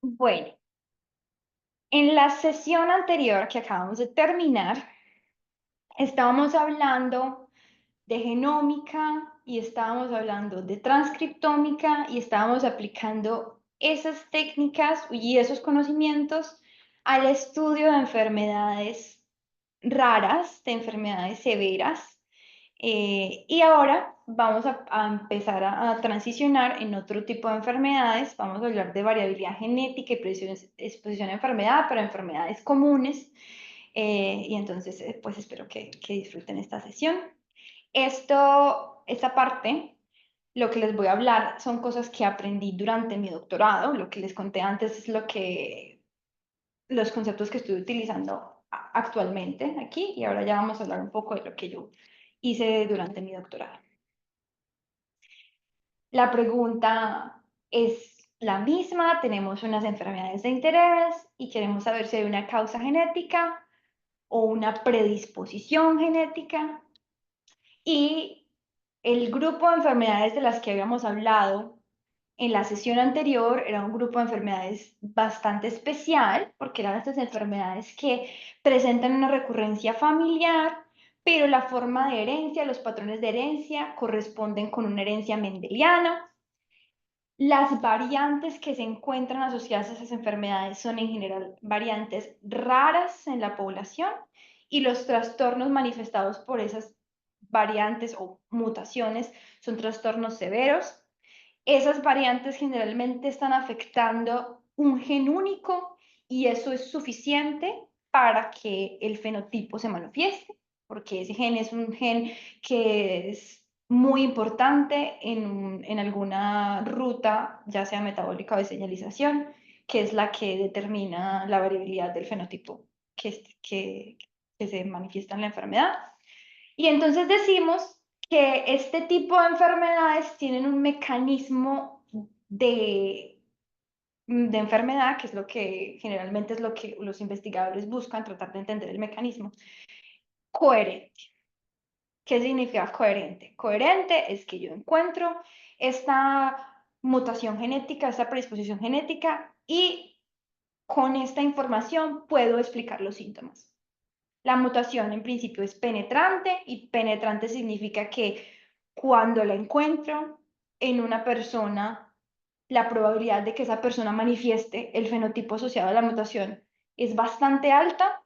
Bueno, en la sesión anterior que acabamos de terminar, estábamos hablando de genómica y estábamos hablando de transcriptómica y estábamos aplicando esas técnicas y esos conocimientos al estudio de enfermedades raras, de enfermedades severas. Y ahora vamos a empezar a transicionar en otro tipo de enfermedades. Vamos a hablar de variabilidad genética y exposición a enfermedad, pero enfermedades comunes. Y entonces, pues espero que disfruten esta sesión. Esta parte, lo que les voy a hablar son cosas que aprendí durante mi doctorado. Lo que les conté antes es los conceptos que estoy utilizando actualmente aquí, y ahora ya vamos a hablar un poco de lo que yo hice durante mi doctorado. La pregunta es la misma, tenemos unas enfermedades de interés y queremos saber si hay una causa genética o una predisposición genética. Y el grupo de enfermedades de las que habíamos hablado en la sesión anterior era un grupo de enfermedades bastante especial, porque eran estas enfermedades que presentan una recurrencia familiar, pero la forma de herencia, los patrones de herencia corresponden con una herencia mendeliana. Las variantes que se encuentran asociadas a esas enfermedades son en general variantes raras en la población, y los trastornos manifestados por esas variantes o mutaciones son trastornos severos. Esas variantes generalmente están afectando un gen único y eso es suficiente para que el fenotipo se manifieste, porque ese gen es un gen que es muy importante en alguna ruta, ya sea metabólica o de señalización, que es la que determina la variabilidad del fenotipo que se manifiesta en la enfermedad. Y entonces decimos que este tipo de enfermedades tienen un mecanismo de enfermedad, que es lo que generalmente es lo que los investigadores buscan, tratar de entender el mecanismo, coherente. ¿Qué significa coherente? Coherente es que yo encuentro esta mutación genética, esta predisposición genética, y con esta información puedo explicar los síntomas. La mutación en principio es penetrante, y penetrante significa que cuando la encuentro en una persona, la probabilidad de que esa persona manifieste el fenotipo asociado a la mutación es bastante alta.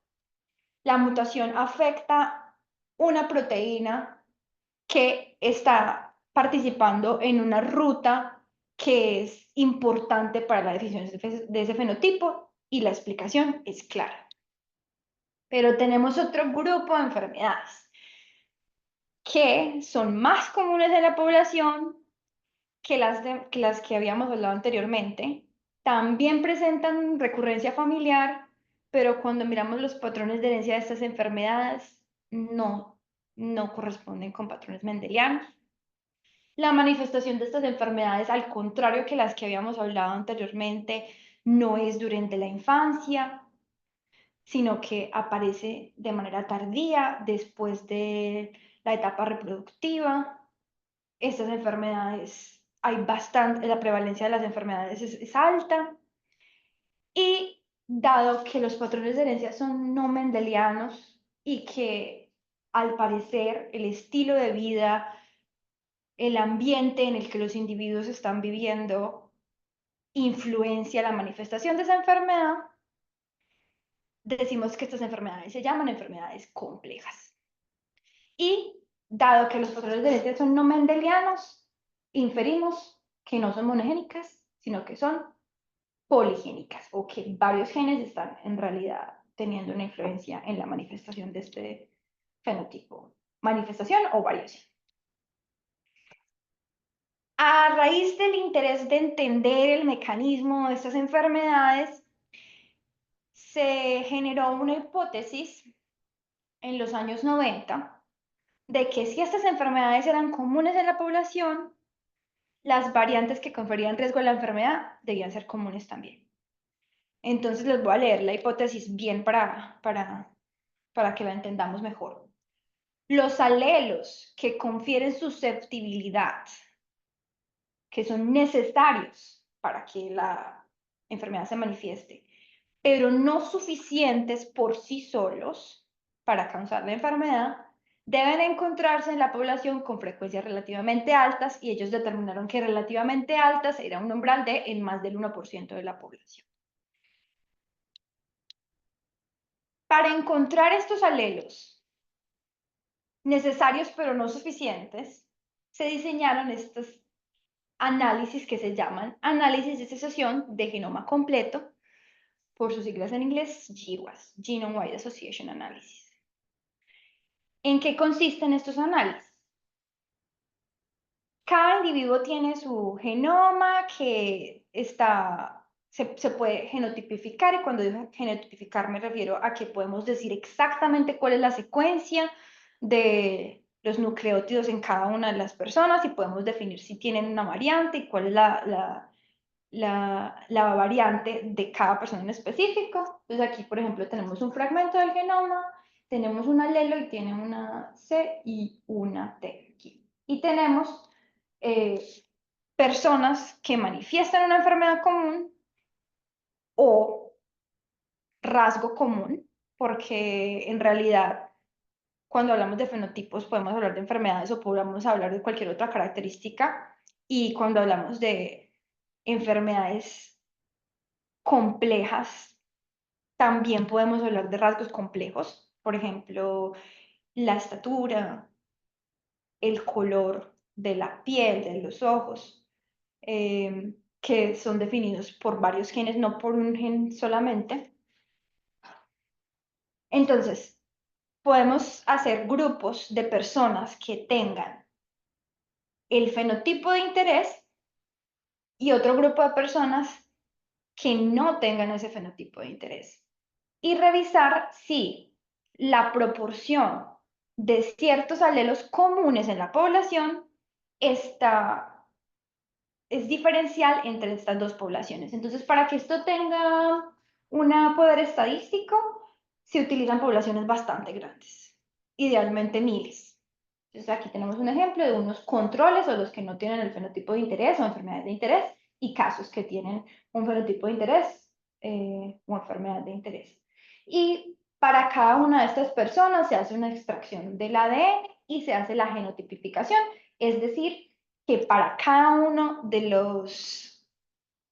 La mutación afecta una proteína que está participando en una ruta que es importante para la definición de ese fenotipo, y la explicación es clara. Pero tenemos otro grupo de enfermedades que son más comunes en la población que las que habíamos hablado anteriormente. También presentan recurrencia familiar, pero cuando miramos los patrones de herencia de estas enfermedades, no corresponden con patrones mendelianos. La manifestación de estas enfermedades, al contrario que las que habíamos hablado anteriormente, no es durante la infancia, sino que aparece de manera tardía, después de la etapa reproductiva. Estas enfermedades, la prevalencia de las enfermedades es alta, y dado que los patrones de herencia son no mendelianos y que al parecer el estilo de vida, el ambiente en el que los individuos están viviendo, influencia la manifestación de esa enfermedad, decimos que estas enfermedades se llaman enfermedades complejas. Y dado que los patrones de herencia son no mendelianos, inferimos que no son monogénicas, sino que son poligénicas, o que varios genes están en realidad teniendo una influencia en la manifestación de este fenotipo. Manifestación o variación. A raíz del interés de entender el mecanismo de estas enfermedades, se generó una hipótesis en los años 90 de que si estas enfermedades eran comunes en la población, las variantes que conferían riesgo a la enfermedad debían ser comunes también. Entonces les voy a leer la hipótesis bien para que la entendamos mejor. Los alelos que confieren susceptibilidad, que son necesarios para que enfermedad se manifieste, pero no suficientes por sí solos para causar la enfermedad, deben encontrarse en la población con frecuencias relativamente altas, y ellos determinaron que relativamente altas era un umbral de en más del 1% de la población. Para encontrar estos alelos necesarios pero no suficientes, se diseñaron estos análisis que se llaman análisis de asociación de genoma completo, por sus siglas en inglés, GWAS, Genome Wide Association Analysis. ¿En qué consisten estos análisis? Cada individuo tiene su genoma que se puede genotipificar, y cuando digo genotipificar me refiero a que podemos decir exactamente cuál es la secuencia de los nucleótidos en cada una de las personas, y podemos definir si tienen una variante y cuál es la variante de cada persona en específico. Entonces aquí, por ejemplo, tenemos un fragmento del genoma, tenemos un alelo y tiene una C y una T aquí. Y tenemos personas que manifiestan una enfermedad común o rasgo común, porque en realidad cuando hablamos de fenotipos podemos hablar de enfermedades o podemos hablar de cualquier otra característica, y cuando hablamos de enfermedades complejas también podemos hablar de rasgos complejos, por ejemplo, la estatura, el color de la piel, de los ojos, que son definidos por varios genes, no por un gen solamente. Entonces, podemos hacer grupos de personas que tengan el fenotipo de interés y otro grupo de personas que no tengan ese fenotipo de interés, y revisar si la proporción de ciertos alelos comunes en la población es diferencial entre estas dos poblaciones. Entonces, para que esto tenga un poder estadístico, se utilizan poblaciones bastante grandes, idealmente miles. Entonces, aquí tenemos un ejemplo de unos controles, o los que no tienen el fenotipo de interés o enfermedades de interés, y casos que tienen un fenotipo de interés o enfermedad de interés. Y para cada una de estas personas se hace una extracción del ADN y se hace la genotipificación, es decir, que para cada uno de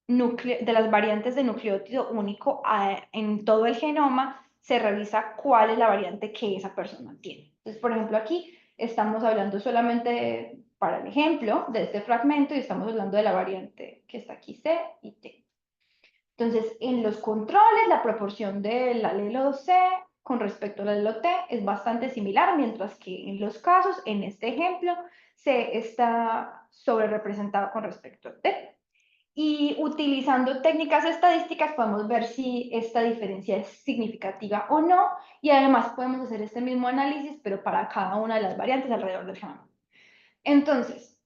de las variantes de nucleótido único en todo el genoma, se revisa cuál es la variante que esa persona tiene. Entonces, por ejemplo, aquí estamos hablando solamente para el ejemplo de este fragmento, y estamos hablando de la variante que está aquí, C y T. Entonces, en los controles, la proporción del alelo C con respecto al alelo T es bastante similar, mientras que en los casos, en este ejemplo, C está sobre representado con respecto a T. Y utilizando técnicas estadísticas podemos ver si esta diferencia es significativa o no, y además podemos hacer este mismo análisis, pero para cada una de las variantes alrededor del genoma. Entonces,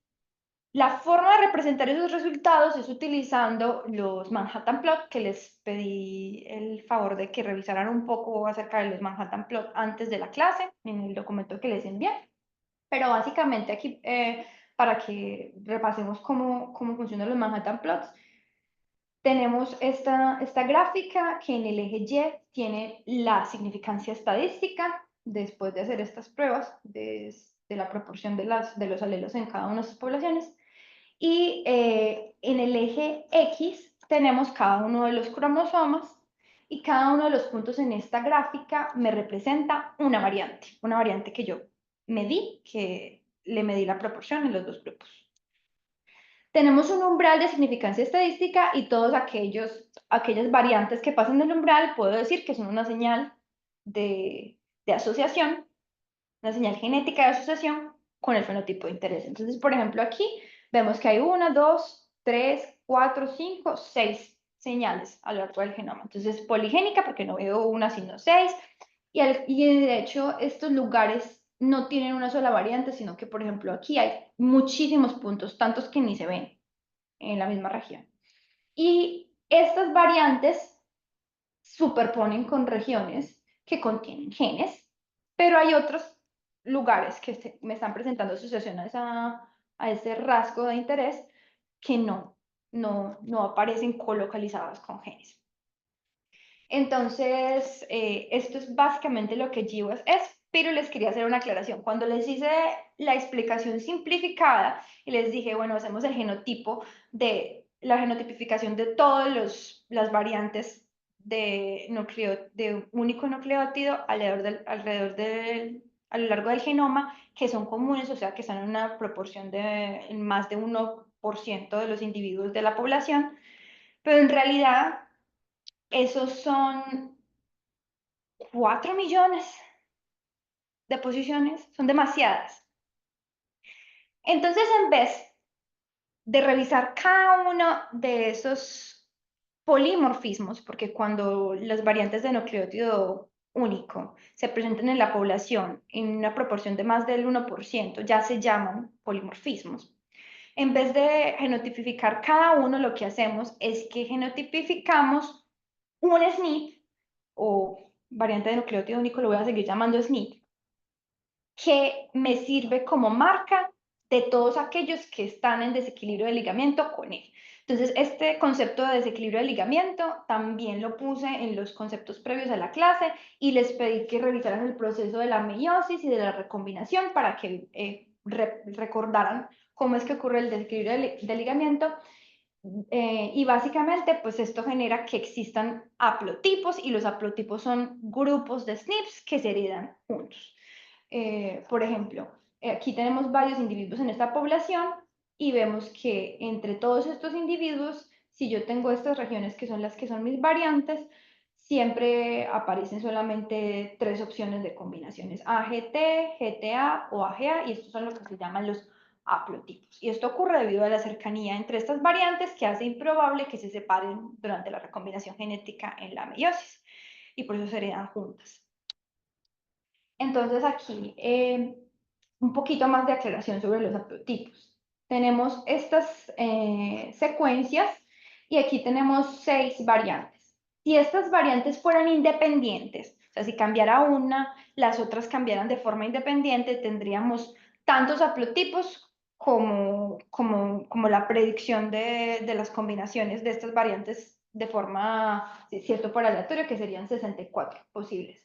la forma de representar esos resultados es utilizando los Manhattan Plot, que les pedí el favor de que revisaran un poco acerca de los Manhattan Plot antes de la clase, en el documento que les envié. Pero básicamente aquí, para que repasemos cómo funcionan los Manhattan Plots, tenemos esta gráfica que en el eje Y tiene la significancia estadística después de hacer estas pruebas de la proporción de los alelos en cada una de sus poblaciones. Y en el eje X tenemos cada uno de los cromosomas, y cada uno de los puntos en esta gráfica me representa una variante que yo medí, que le medí la proporción en los dos grupos. Tenemos un umbral de significancia estadística, y todas aquellas variantes que pasan del umbral puedo decir que son una señal de asociación, una señal genética de asociación con el fenotipo de interés. Entonces, por ejemplo, aquí vemos que hay 1, 2, 3, 4, 5, 6 señales a lo largo del genoma. Entonces, poligénica porque no veo una sino 6, y de hecho estos lugares no tienen una sola variante, sino que, por ejemplo, aquí hay muchísimos puntos, tantos que ni se ven en la misma región. Y estas variantes superponen con regiones que contienen genes, pero hay otros lugares que me están presentando asociaciones a ese rasgo de interés que no no aparecen colocalizadas con genes. Entonces, esto es básicamente lo que GWAS es, pero les quería hacer una aclaración. Cuando les hice la explicación simplificada y les dije, bueno, hacemos el genotipo de la genotipificación de todas las variantes de único nucleótido a lo largo del genoma, que son comunes, o sea, que están en una proporción de más de 1% de los individuos de la población, pero en realidad esos son 4 millones de posiciones, son demasiadas. Entonces, en vez de revisar cada uno de esos polimorfismos, porque cuando las variantes de nucleótido único se presentan en la población en una proporción de más del 1%, ya se llaman polimorfismos. En vez de genotipificar cada uno, lo que hacemos es que genotipificamos un SNP o variante de nucleótido único, lo voy a seguir llamando SNP, que me sirve como marca de todos aquellos que están en desequilibrio de ligamiento con él. Entonces, este concepto de desequilibrio de ligamiento también lo puse en los conceptos previos a la clase y les pedí que revisaran el proceso de la meiosis y de la recombinación para que recordaran cómo es que ocurre el desequilibrio de ligamiento. Y básicamente, pues esto genera que existan haplotipos y los haplotipos son grupos de SNPs que se heredan juntos. Por ejemplo, aquí tenemos varios individuos en esta población y vemos que entre todos estos individuos, si yo tengo estas regiones que son las que son mis variantes, siempre aparecen solamente 3 opciones de combinaciones, AGT, GTA o AGA, y estos son los que se llaman los haplotipos. Y esto ocurre debido a la cercanía entre estas variantes que hace improbable que se separen durante la recombinación genética en la meiosis, y por eso se heredan juntas. Entonces aquí un poquito más de aclaración sobre los haplotipos. Tenemos estas secuencias y aquí tenemos 6 variantes. Si estas variantes fueran independientes, o sea, si cambiara una, las otras cambiaran de forma independiente, tendríamos tantos haplotipos como la predicción de las combinaciones de estas variantes de forma, cierto, por aleatorio, que serían 64 posibles.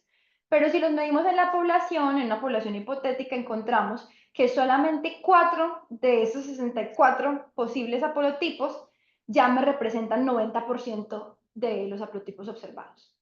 Pero si los medimos en la población, en una población hipotética, encontramos que solamente 4 de esos 64 posibles haplotipos ya me representan 90% de los haplotipos observados.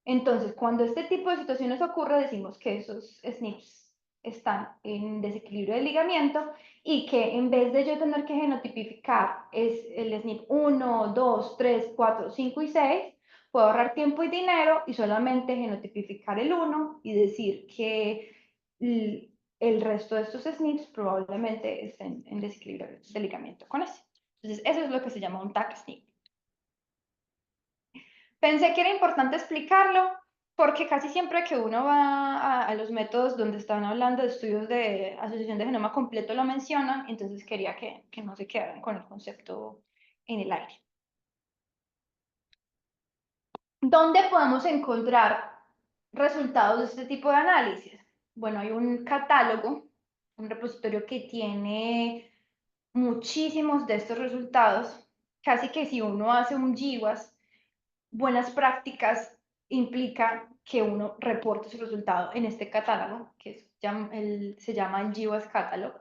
Entonces, cuando este tipo de situaciones ocurre, decimos que esos SNPs están en desequilibrio de ligamiento y que en vez de yo tener que genotipificar es el SNP 1, 2, 3, 4, 5 y 6, puedo ahorrar tiempo y dinero y solamente genotipificar el 1 y decir que el resto de estos SNPs probablemente estén en desequilibrio de ligamiento con ese. Entonces, eso es lo que se llama un tag SNP. Pensé que era importante explicarlo porque casi siempre que uno va a los métodos donde están hablando de estudios de asociación de genoma completo lo mencionan, entonces quería que no se quedaran con el concepto en el aire. ¿Dónde podemos encontrar resultados de este tipo de análisis? Bueno, hay un catálogo, un repositorio que tiene muchísimos de estos resultados. Casi que si uno hace un GWAS, buenas prácticas implica que uno reporte su resultado en este catálogo, que se llama el GWAS Catalog.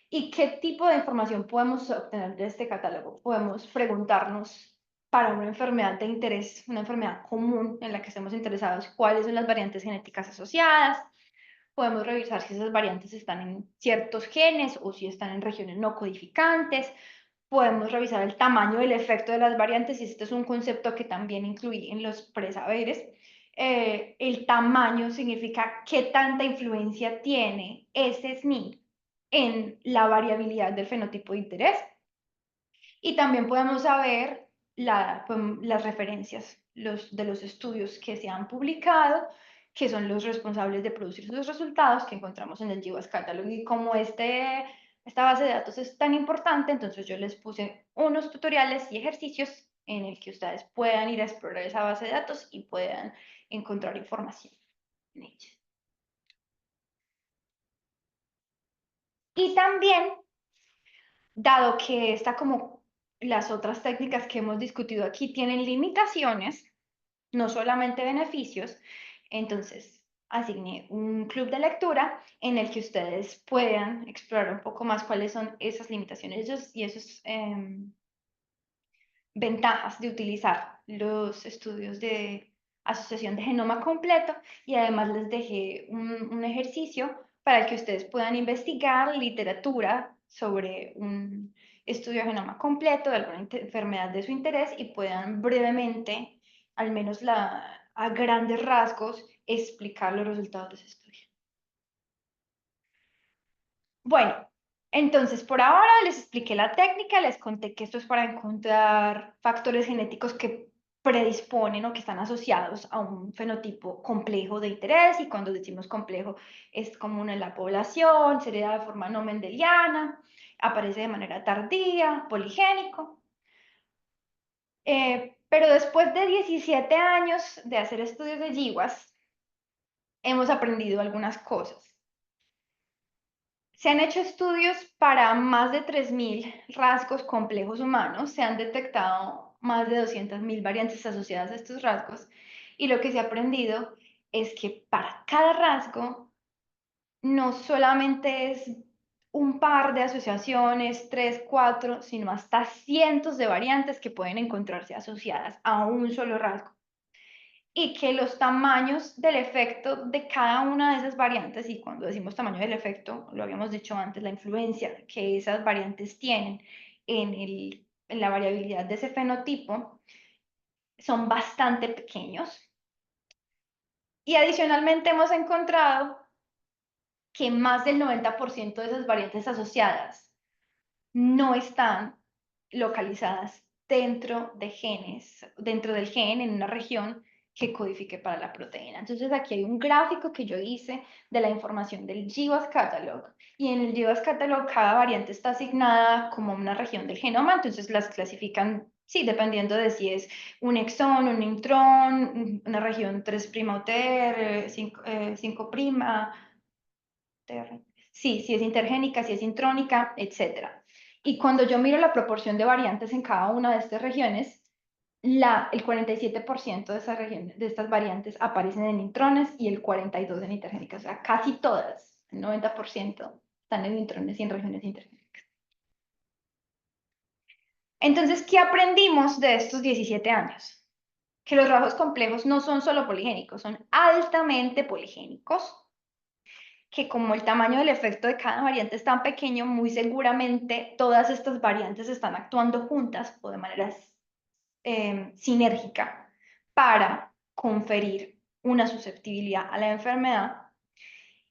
¿Y qué tipo de información podemos obtener de este catálogo? Podemos preguntarnos para una enfermedad de interés, una enfermedad común en la que estemos interesados, cuáles son las variantes genéticas asociadas. Podemos revisar si esas variantes están en ciertos genes o si están en regiones no codificantes. Podemos revisar el tamaño del efecto de las variantes, y este es un concepto que también incluí en los presaberes. El tamaño significa qué tanta influencia tiene ese SNP en la variabilidad del fenotipo de interés. Y también podemos saber las referencias de los estudios que se han publicado, que son los responsables de producir esos resultados que encontramos en el GWAS Catalog. Y como esta base de datos es tan importante, entonces yo les puse unos tutoriales y ejercicios en el que ustedes puedan ir a explorar esa base de datos y puedan encontrar información en ella. Y también, dado que está como las otras técnicas que hemos discutido aquí tienen limitaciones, no solamente beneficios. Entonces, asigné un club de lectura en el que ustedes puedan explorar un poco más cuáles son esas limitaciones y esos ventajas de utilizar los estudios de asociación de genoma completo, y además les dejé un ejercicio para que ustedes puedan investigar literatura sobre un estudio de genoma completo de alguna enfermedad de su interés y puedan brevemente, al menos a grandes rasgos, explicar los resultados de ese estudio. Bueno, entonces por ahora les expliqué la técnica, les conté que esto es para encontrar factores genéticos que predisponen o que están asociados a un fenotipo complejo de interés, y cuando decimos complejo es común en la población, se hereda de forma no mendeliana, aparece de manera tardía, poligénico. Pero después de 17 años de hacer estudios de GWAS, hemos aprendido algunas cosas. Se han hecho estudios para más de 3.000 rasgos complejos humanos, se han detectado más de 200.000 variantes asociadas a estos rasgos, y lo que se ha aprendido es que para cada rasgo no solamente es un par de asociaciones, 3, 4, sino hasta cientos de variantes que pueden encontrarse asociadas a un solo rasgo, y que los tamaños del efecto de cada una de esas variantes, y cuando decimos tamaño del efecto, lo habíamos dicho antes, la influencia que esas variantes tienen en la variabilidad de ese fenotipo, son bastante pequeños. Y adicionalmente hemos encontrado que más del 90% de esas variantes asociadas no están localizadas dentro del gen, en una región que codifique para la proteína. Entonces aquí hay un gráfico que yo hice de la información del GWAS Catalog, y en el GWAS Catalog cada variante está asignada como una región del genoma, entonces las clasifican, sí, dependiendo de si es un exón, un intrón, una región 3' o TR, 5', TR. Sí, si es intergénica, si es intrónica, etcétera. Y cuando yo miro la proporción de variantes en cada una de estas regiones, el 47% de de estas variantes aparecen en intrones y el 42% en intergénicas. O sea, casi todas, el 90% están en intrones y en regiones intergénicas. Entonces, ¿qué aprendimos de estos 17 años? Que los rasgos complejos no son solo poligénicos, son altamente poligénicos, que como el tamaño del efecto de cada variante es tan pequeño, muy seguramente todas estas variantes están actuando juntas o de manera sinérgica para conferir una susceptibilidad a la enfermedad,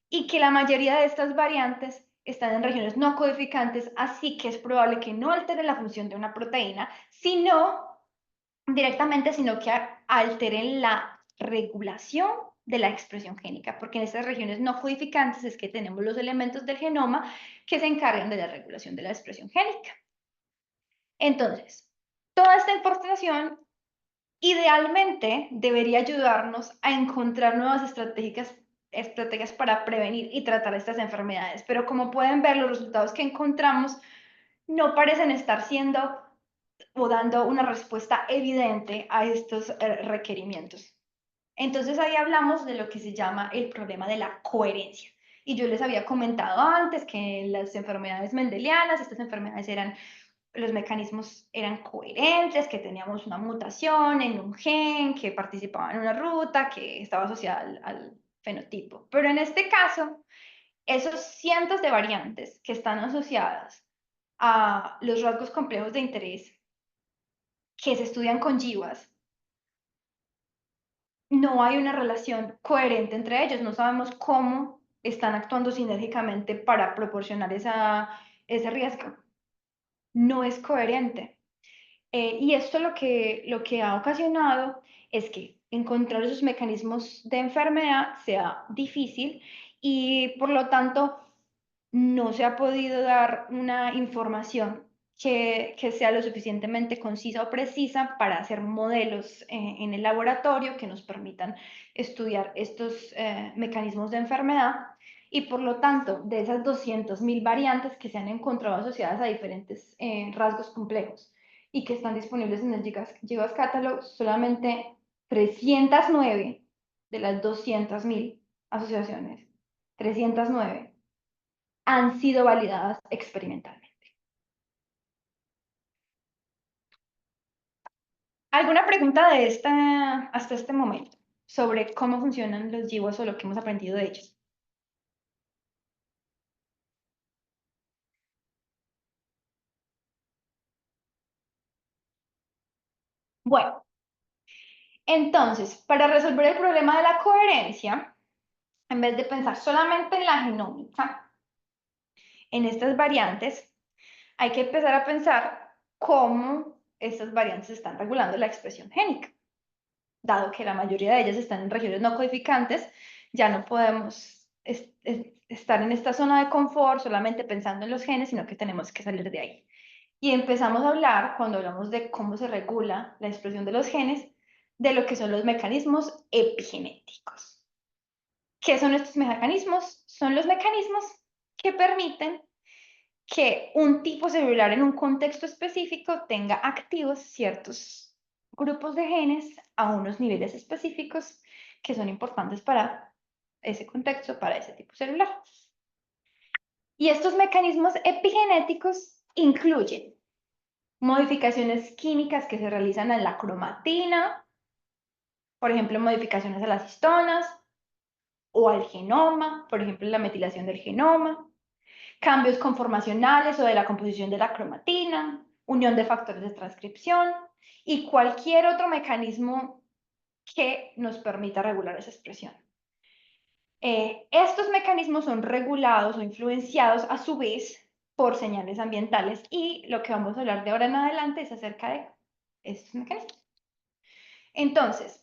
y que la mayoría de estas variantes están en regiones no codificantes, así que es probable que no alteren la función de una proteína, sino que alteren la regulación de la expresión génica, porque en estas regiones no codificantes es que tenemos los elementos del genoma que se encargan de la regulación de la expresión génica. Entonces, toda esta información idealmente debería ayudarnos a encontrar nuevas estrategias para prevenir y tratar estas enfermedades, pero como pueden ver, los resultados que encontramos no parecen estar siendo o dando una respuesta evidente a estos requerimientos. Entonces ahí hablamos de lo que se llama el problema de la coherencia. Y yo les había comentado antes que en las enfermedades mendelianas, estas enfermedades los mecanismos eran coherentes, que teníamos una mutación en un gen que participaba en una ruta que estaba asociada al fenotipo. Pero en este caso, esos cientos de variantes que están asociadas a los rasgos complejos de interés que se estudian con GWAS, no hay una relación coherente entre ellos, no sabemos cómo están actuando sinérgicamente para proporcionar ese riesgo. No es coherente. Y esto lo que ha ocasionado es que encontrar esos mecanismos de enfermedad sea difícil, y por lo tanto no se ha podido dar una información que sea lo suficientemente concisa o precisa para hacer modelos en el laboratorio que nos permitan estudiar estos mecanismos de enfermedad. Y por lo tanto, de esas 200.000 variantes que se han encontrado asociadas a diferentes rasgos complejos, y que están disponibles en el GWAS Catalog, solamente 309 de las 200.000 asociaciones, 309, han sido validadas experimentalmente. ¿Alguna pregunta de hasta este momento sobre cómo funcionan los GWAS o lo que hemos aprendido de ellos? Bueno, entonces, para resolver el problema de la coherencia, en vez de pensar solamente en la genómica, en estas variantes, hay que empezar a pensar cómo estas variantes están regulando la expresión génica. Dado que la mayoría de ellas están en regiones no codificantes, ya no podemos estar en esta zona de confort solamente pensando en los genes, sino que tenemos que salir de ahí. Y empezamos a hablar, cuando hablamos de cómo se regula la expresión de los genes, de lo que son los mecanismos epigenéticos. ¿Qué son estos mecanismos? Son los mecanismos que permiten que un tipo celular en un contexto específico tenga activos ciertos grupos de genes a unos niveles específicos que son importantes para ese contexto, para ese tipo celular. Y estos mecanismos epigenéticos incluyen modificaciones químicas que se realizan en la cromatina, por ejemplo, modificaciones a las histonas, o al genoma, por ejemplo, la metilación del genoma, cambios conformacionales o de la composición de la cromatina, unión de factores de transcripción y cualquier otro mecanismo que nos permita regular esa expresión. Estos mecanismos son regulados o influenciados a su vez por señales ambientales y lo que vamos a hablar de ahora en adelante es acerca de estos mecanismos. Entonces,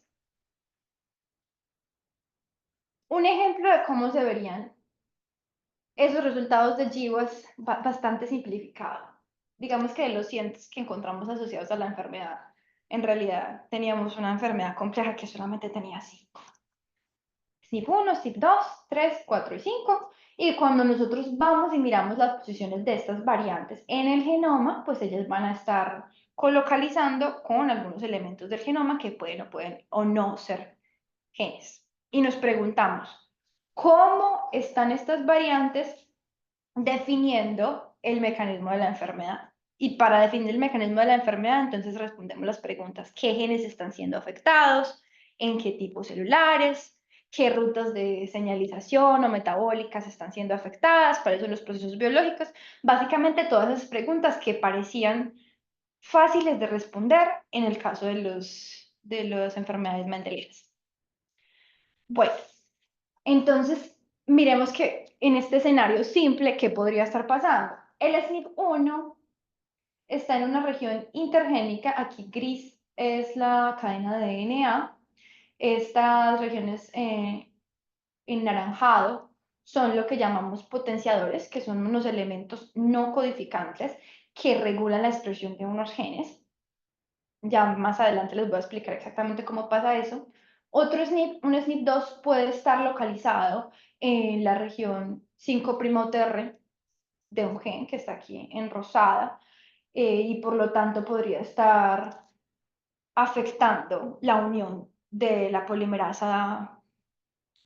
un ejemplo de cómo se verían esos resultados de GWAS bastante simplificado. Digamos que de los cientos que encontramos asociados a la enfermedad, en realidad teníamos una enfermedad compleja que solamente tenía 5. SNP1, SNP2, 3, 4 y 5. Y cuando nosotros vamos y miramos las posiciones de estas variantes en el genoma, pues ellas van a estar colocalizando con algunos elementos del genoma que pueden o no ser genes. Y nos preguntamos, ¿cómo están estas variantes definiendo el mecanismo de la enfermedad? Y para definir el mecanismo de la enfermedad, entonces respondemos las preguntas: ¿qué genes están siendo afectados? ¿En qué tipos celulares? ¿Qué rutas de señalización o metabólicas están siendo afectadas? ¿Cuáles son los procesos biológicos? Básicamente todas esas preguntas que parecían fáciles de responder en el caso de las enfermedades mendelianas. Bueno, entonces miremos que en este escenario simple, ¿qué podría estar pasando? El SNP1 está en una región intergénica, aquí gris es la cadena de DNA, estas regiones en naranjado son lo que llamamos potenciadores, que son unos elementos no codificantes que regulan la expresión de unos genes. Ya más adelante les voy a explicar exactamente cómo pasa eso. Otro SNP, un SNP2 puede estar localizado en la región 5'TR de un gen que está aquí en rosada, y por lo tanto podría estar afectando la unión de la polimerasa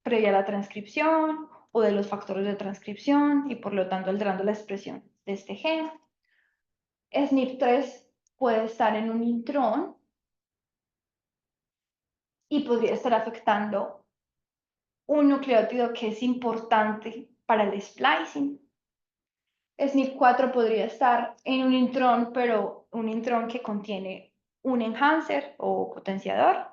previa a la transcripción o de los factores de transcripción y por lo tanto alterando la expresión de este gen. SNP3 puede estar en un intrón y podría estar afectando un nucleótido que es importante para el splicing. SNP4 podría estar en un intrón, pero un intrón que contiene un enhancer o potenciador.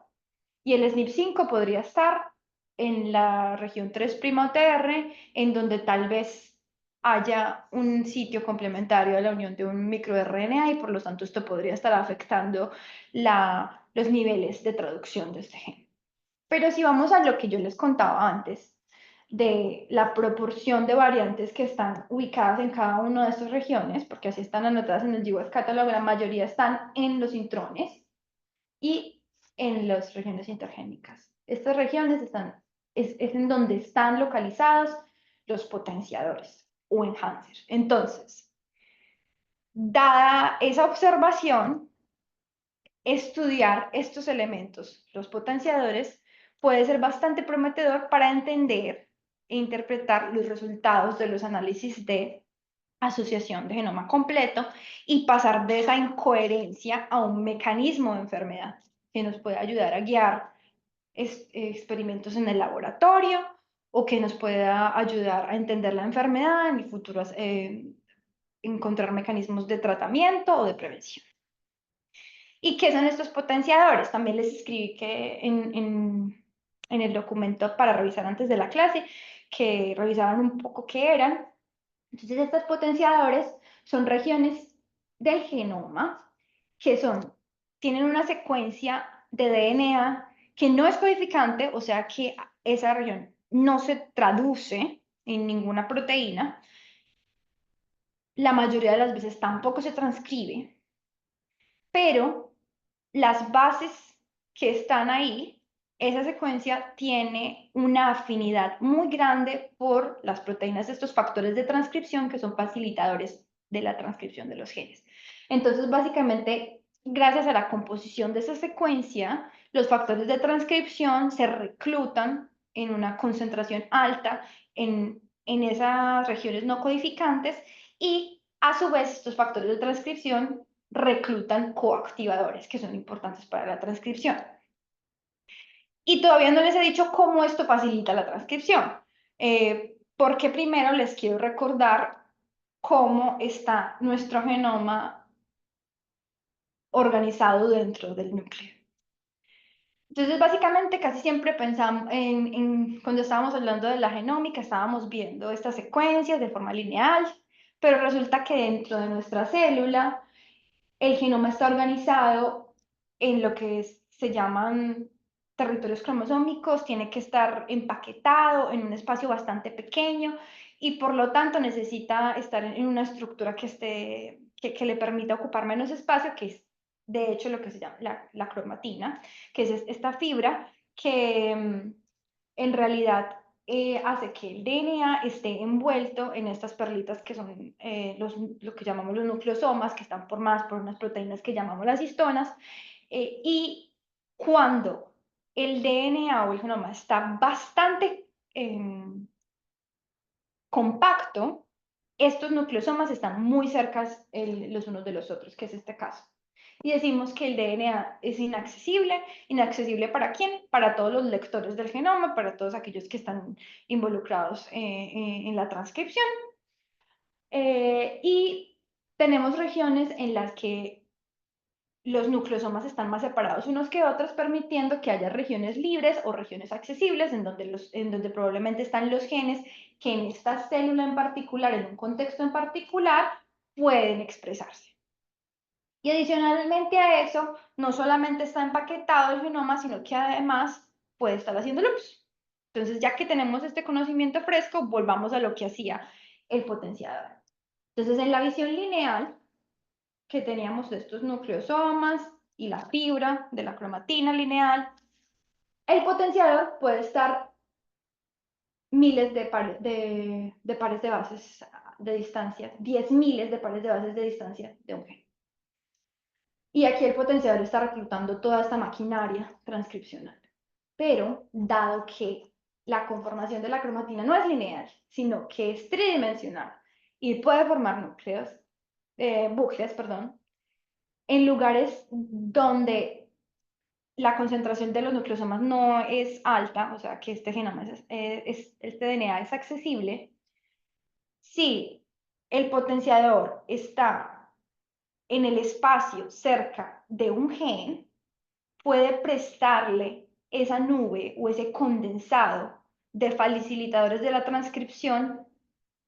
Y el SNP5 podría estar en la región 3'OTR, en donde tal vez haya un sitio complementario a la unión de un microRNA y por lo tanto esto podría estar afectando los niveles de traducción de este gen. Pero si vamos a lo que yo les contaba antes, de la proporción de variantes que están ubicadas en cada una de estas regiones, porque así están anotadas en el GWAS Catalog, la mayoría están en los intrones y en las regiones intergénicas. Estas regiones es en donde están localizados los potenciadores o enhancers. Entonces, dada esa observación, estudiar estos elementos, los potenciadores, puede ser bastante prometedor para entender e interpretar los resultados de los análisis de asociación de genoma completo y pasar de esa incoherencia a un mecanismo de enfermedad que nos puede ayudar a guiar experimentos en el laboratorio o que nos pueda ayudar a entender la enfermedad en el futuro, encontrar mecanismos de tratamiento o de prevención. ¿Y qué son estos potenciadores? También les escribí que en el documento para revisar antes de la clase, que revisaran un poco qué eran. Entonces, estos potenciadores son regiones del genoma que tienen una secuencia de DNA que no es codificante, o sea que esa región no se traduce en ninguna proteína, la mayoría de las veces tampoco se transcribe, pero las bases que están ahí, esa secuencia tiene una afinidad muy grande por las proteínas de estos factores de transcripción que son facilitadores de la transcripción de los genes. Entonces, básicamente, gracias a la composición de esa secuencia, los factores de transcripción se reclutan en una concentración alta en esas regiones no codificantes y a su vez estos factores de transcripción reclutan coactivadores que son importantes para la transcripción. Y todavía no les he dicho cómo esto facilita la transcripción, porque primero les quiero recordar cómo está nuestro genoma organizado dentro del núcleo. Entonces, básicamente, casi siempre pensamos, cuando estábamos hablando de la genómica, estábamos viendo estas secuencias de forma lineal, pero resulta que dentro de nuestra célula el genoma está organizado en lo que se llaman territorios cromosómicos, tiene que estar empaquetado en un espacio bastante pequeño y por lo tanto necesita estar en una estructura que le permita ocupar menos espacio, que es de hecho lo que se llama la cromatina, que es esta fibra que en realidad hace que el DNA esté envuelto en estas perlitas que son lo que llamamos los nucleosomas, que están formadas por unas proteínas que llamamos las histonas, y cuando el DNA o el genoma está bastante compacto, estos nucleosomas están muy cerca los unos de los otros, que es este caso. Y decimos que el DNA es inaccesible. ¿Inaccesible para quién? Para todos los lectores del genoma, para todos aquellos que están involucrados en la transcripción. Y tenemos regiones en las que los nucleosomas están más separados unos que otros, permitiendo que haya regiones libres o regiones accesibles en donde probablemente están los genes que en esta célula en particular, en un contexto en particular, pueden expresarse. Y adicionalmente a eso, no solamente está empaquetado el genoma, sino que además puede estar haciendo luz. Entonces, ya que tenemos este conocimiento fresco, volvamos a lo que hacía el potenciador. Entonces, en la visión lineal que teníamos de estos nucleosomas y la fibra de la cromatina lineal, el potenciador puede estar miles de pares de bases de distancia, 10 miles de pares de bases de distancia de un gen. Y aquí el potenciador está reclutando toda esta maquinaria transcripcional. Pero, dado que la conformación de la cromatina no es lineal, sino que es tridimensional y puede formar bucles, perdón, en lugares donde la concentración de los nucleosomas no es alta, o sea que este genoma este DNA es accesible, si el potenciador está en el espacio cerca de un gen, puede prestarle esa nube o ese condensado de facilitadores de la transcripción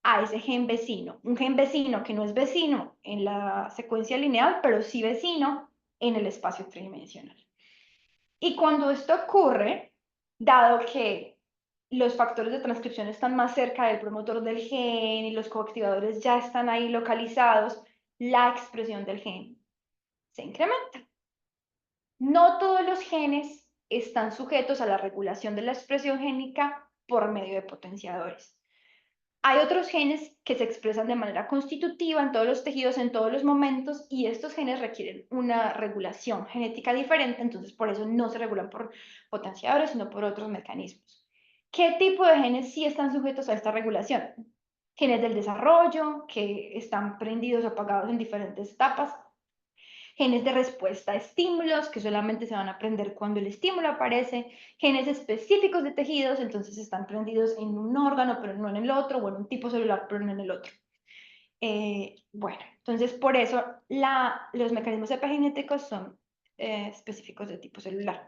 a ese gen vecino. Un gen vecino que no es vecino en la secuencia lineal, pero sí vecino en el espacio tridimensional. Y cuando esto ocurre, dado que los factores de transcripción están más cerca del promotor del gen y los coactivadores ya están ahí localizados, la expresión del gen se incrementa. No todos los genes están sujetos a la regulación de la expresión génica por medio de potenciadores. Hay otros genes que se expresan de manera constitutiva en todos los tejidos, en todos los momentos, y estos genes requieren una regulación genética diferente, entonces por eso no se regulan por potenciadores, sino por otros mecanismos. ¿Qué tipo de genes sí están sujetos a esta regulación? Genes del desarrollo, que están prendidos o apagados en diferentes etapas, genes de respuesta a estímulos, que solamente se van a prender cuando el estímulo aparece, genes específicos de tejidos, entonces están prendidos en un órgano, pero no en el otro, o en un tipo celular, pero no en el otro. Bueno, entonces por eso los mecanismos epigenéticos son específicos de tipo celular.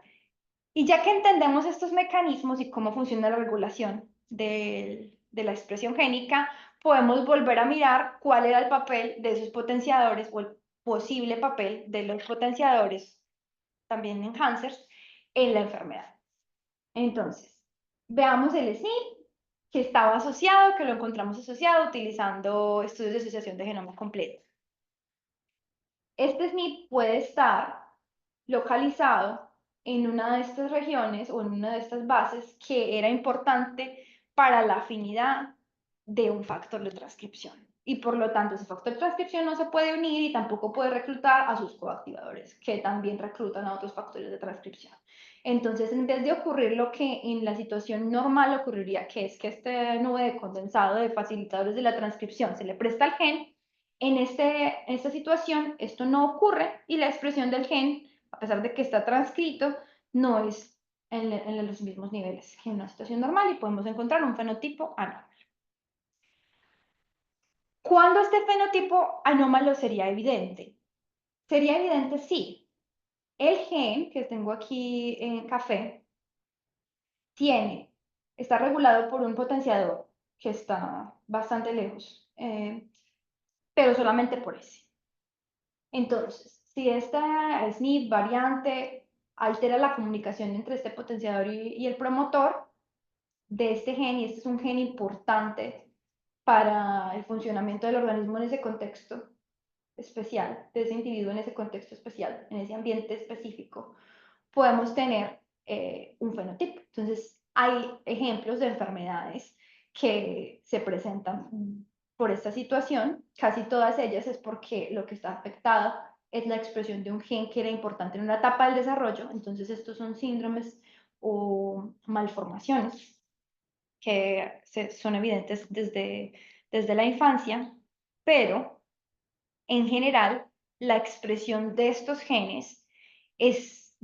Y ya que entendemos estos mecanismos y cómo funciona la regulación de la expresión génica, podemos volver a mirar cuál era el papel de esos potenciadores o el posible papel de los potenciadores, también enhancers, en la enfermedad. Entonces, veamos el SNP, que estaba asociado, que lo encontramos asociado utilizando estudios de asociación de genoma completo. Este SNP puede estar localizado en una de estas regiones o en una de estas bases que era importante para la afinidad de un factor de transcripción. Y por lo tanto, ese factor de transcripción no se puede unir y tampoco puede reclutar a sus coactivadores, que también reclutan a otros factores de transcripción. Entonces, en vez de ocurrir lo que en la situación normal ocurriría, que es que este nube de condensado de facilitadores de la transcripción se le presta al gen, en esta situación esto no ocurre y la expresión del gen, a pesar de que está transcrito, no es en los mismos niveles que en una situación normal y podemos encontrar un fenotipo anómalo. ¿Cuándo este fenotipo anómalo sería evidente? Sería evidente si el gen que tengo aquí en café está regulado por un potenciador que está bastante lejos, pero solamente por ese. Entonces, si esta SNP variante altera la comunicación entre este potenciador y el promotor de este gen, y este es un gen importante para el funcionamiento del organismo en ese contexto especial, de ese individuo en ese contexto especial, en ese ambiente específico, podemos tener un fenotipo. Entonces, hay ejemplos de enfermedades que se presentan por esta situación, casi todas ellas es porque lo que está afectado es la expresión de un gen que era importante en una etapa del desarrollo, entonces estos son síndromes o malformaciones que son evidentes desde la infancia, pero en general la expresión de estos genes es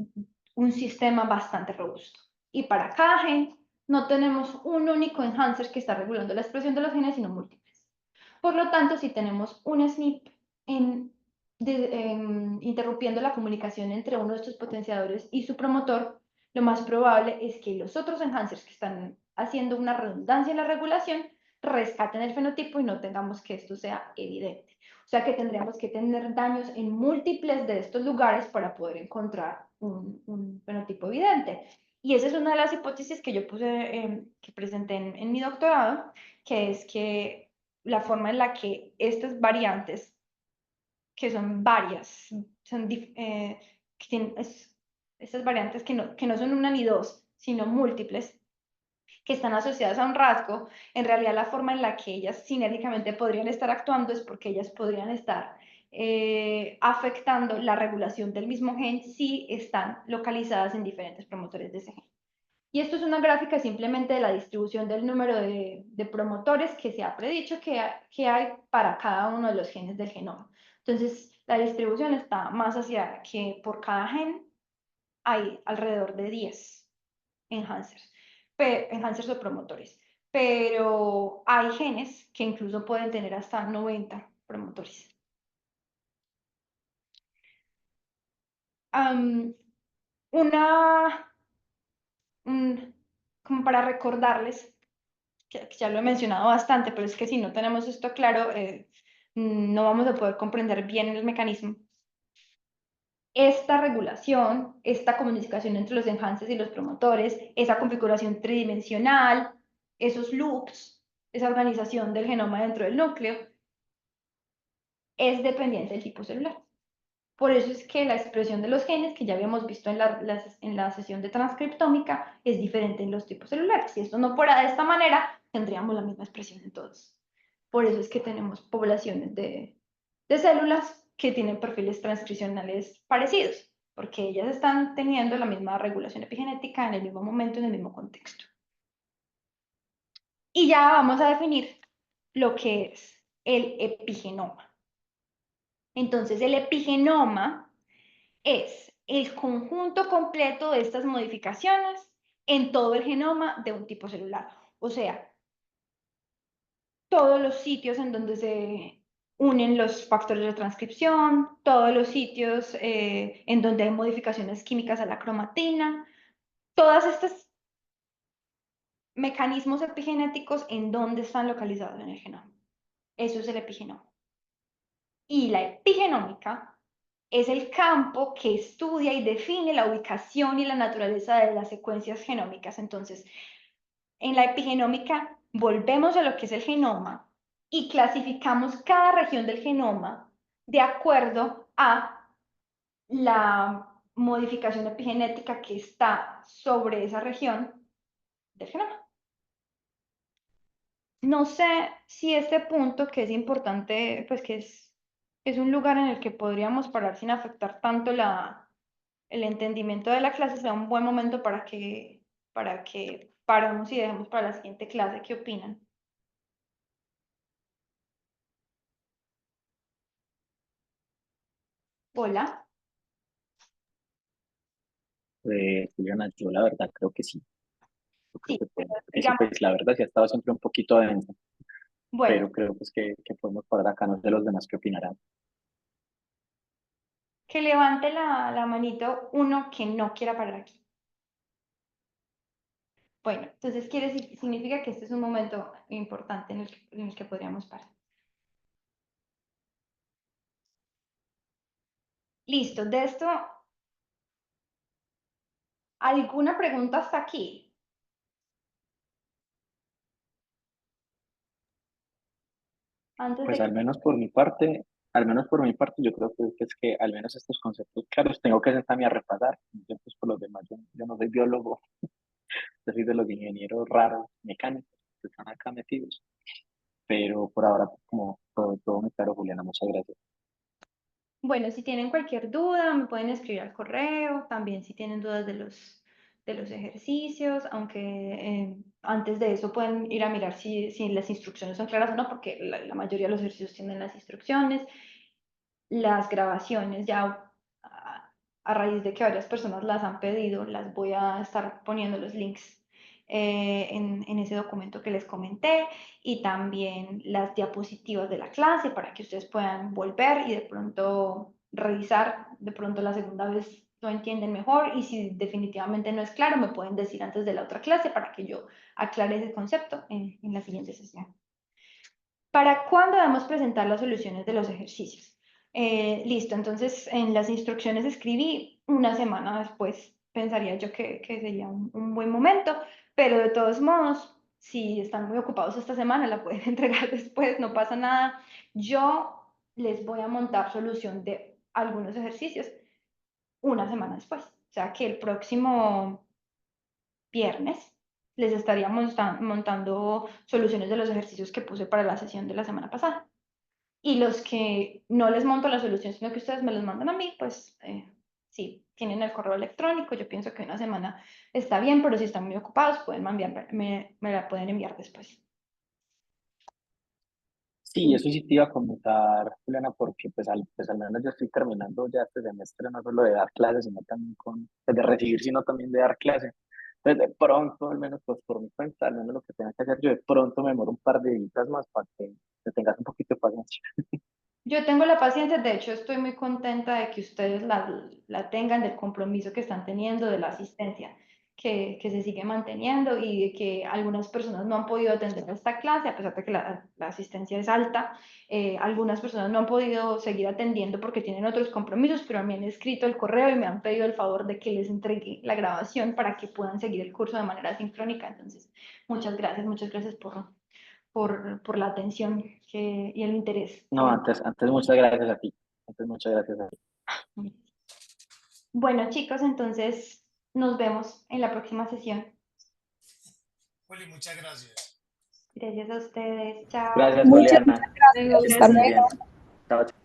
un sistema bastante robusto. Y para cada gen no tenemos un único enhancer que está regulando la expresión de los genes, sino múltiples. Por lo tanto, si tenemos un SNP interrumpiendo la comunicación entre uno de estos potenciadores y su promotor, lo más probable es que los otros enhancers que están haciendo una redundancia en la regulación rescaten el fenotipo y no tengamos que esto sea evidente. O sea que tendríamos que tener daños en múltiples de estos lugares para poder encontrar un fenotipo evidente. Y esa es una de las hipótesis que yo que presenté en mi doctorado, que es que la forma en la que estas variantes, que son varias, son, que tienen, estas variantes que no son una ni dos, sino múltiples, que están asociadas a un rasgo, en realidad la forma en la que ellas sinérgicamente podrían estar actuando es porque ellas podrían estar afectando la regulación del mismo gen si están localizadas en diferentes promotores de ese gen. Y esto es una gráfica simplemente de la distribución del número de promotores que se ha predicho que hay para cada uno de los genes del genoma. Entonces, la distribución está más hacia que por cada gen hay alrededor de 10 enhancers, enhancers o promotores. Pero hay genes que incluso pueden tener hasta 90 promotores. Una, como para recordarles, que ya lo he mencionado bastante, pero es que si no tenemos esto claro, no vamos a poder comprender bien el mecanismo. Esta regulación, esta comunicación entre los enhances y los promotores, esa configuración tridimensional, esos loops, esa organización del genoma dentro del núcleo, es dependiente del tipo celular. Por eso es que la expresión de los genes, que ya habíamos visto en en la sesión de transcriptómica, es diferente en los tipos celulares. Si esto no fuera de esta manera, tendríamos la misma expresión en todos. Por eso es que tenemos poblaciones de células que tienen perfiles transcripcionales parecidos, porque ellas están teniendo la misma regulación epigenética en el mismo momento, en el mismo contexto. Y ya vamos a definir lo que es el epigenoma. Entonces, el epigenoma es el conjunto completo de estas modificaciones en todo el genoma de un tipo celular. O sea, todos los sitios en donde se unen los factores de transcripción, todos los sitios en donde hay modificaciones químicas a la cromatina, todos estos mecanismos epigenéticos en donde están localizados en el genoma. Eso es el epigenoma. Y la epigenómica es el campo que estudia y define la ubicación y la naturaleza de las secuencias genómicas. Entonces, en la epigenómica volvemos a lo que es el genoma y clasificamos cada región del genoma de acuerdo a la modificación epigenética que está sobre esa región del genoma. No sé si este punto, que es importante, pues es un lugar en el que podríamos parar sin afectar tanto el entendimiento de la clase, sea un buen momento para que paremos y dejemos para la siguiente clase. ¿Qué opinan? Hola. Juliana, yo la verdad creo que sí. Yo creo Sí, que, que sí, digamos, pues la verdad sí ha estado siempre un poquito denso, bueno, pero creo pues que podemos parar acá, no sé los demás qué opinarán. que levante la manito uno que no quiera parar aquí. Bueno, entonces significa que este es un momento importante en el que podríamos parar. Listo, de esto, ¿alguna pregunta hasta aquí? Antes Pues de que... al menos por mi parte, yo creo que es que al menos estos conceptos claros tengo que sentarme a repasar. Yo, pues por los demás, yo no soy biólogo, yo soy de los ingenieros raros, mecánicos, que están acá metidos. Pero por ahora, pues, como todo muy claro, Juliana, muchas gracias. Bueno, si tienen cualquier duda, me pueden escribir al correo, también si tienen dudas de los ejercicios, aunque antes de eso pueden ir a mirar si las instrucciones son claras o no, porque la mayoría de los ejercicios tienen las instrucciones. Las grabaciones ya a raíz de que varias personas las han pedido, las voy a estar poniendo los links en ese documento que les comenté y también las diapositivas de la clase para que ustedes puedan volver y de pronto revisar, de pronto la segunda vez lo entienden mejor y si definitivamente no es claro me pueden decir antes de la otra clase para que yo aclare ese concepto en la siguiente sesión. ¿Para cuándo debemos presentar las soluciones de los ejercicios? Listo, entonces en las instrucciones escribí una semana después. Pensaría yo que sería un buen momento, pero de todos modos, si están muy ocupados esta semana, la pueden entregar después, no pasa nada. Yo les voy a montar solución de algunos ejercicios una semana después. O sea que el próximo viernes les estaría montando soluciones de los ejercicios que puse para la sesión de la semana pasada. Y los que no les monto la solución, sino que ustedes me los mandan a mí, pues sí, tienen el correo electrónico. Yo pienso que una semana está bien, pero si están muy ocupados, pueden me la pueden enviar después. Sí, eso sí te iba a comentar, Juliana, porque pues al menos yo estoy terminando ya este semestre, no solo de dar clases, sino también pues, de recibir, sino también de dar clases. Entonces, de pronto, al menos pues por mi cuenta, al menos lo que tenga que hacer, yo de pronto me demoro un par de días más para que tengas un poquito de paciencia. Yo tengo la paciencia, de hecho estoy muy contenta de que ustedes la tengan, del compromiso que están teniendo, de la asistencia que se sigue manteniendo y de que algunas personas no han podido atender esta clase, a pesar de que la asistencia es alta. Algunas personas no han podido seguir atendiendo porque tienen otros compromisos, pero me han escrito el correo y me han pedido el favor de que les entregue la grabación para que puedan seguir el curso de manera sincrónica. Entonces, muchas gracias por la atención y el interés. No, antes muchas gracias a ti. Antes muchas gracias a ti. Bueno, chicos, entonces nos vemos en la próxima sesión. Juli, muchas gracias. Gracias a ustedes. Chao. Gracias, Muchas Juliana. gracias. Luego, Que Hasta estés muy gracias. bien. luego. Chao.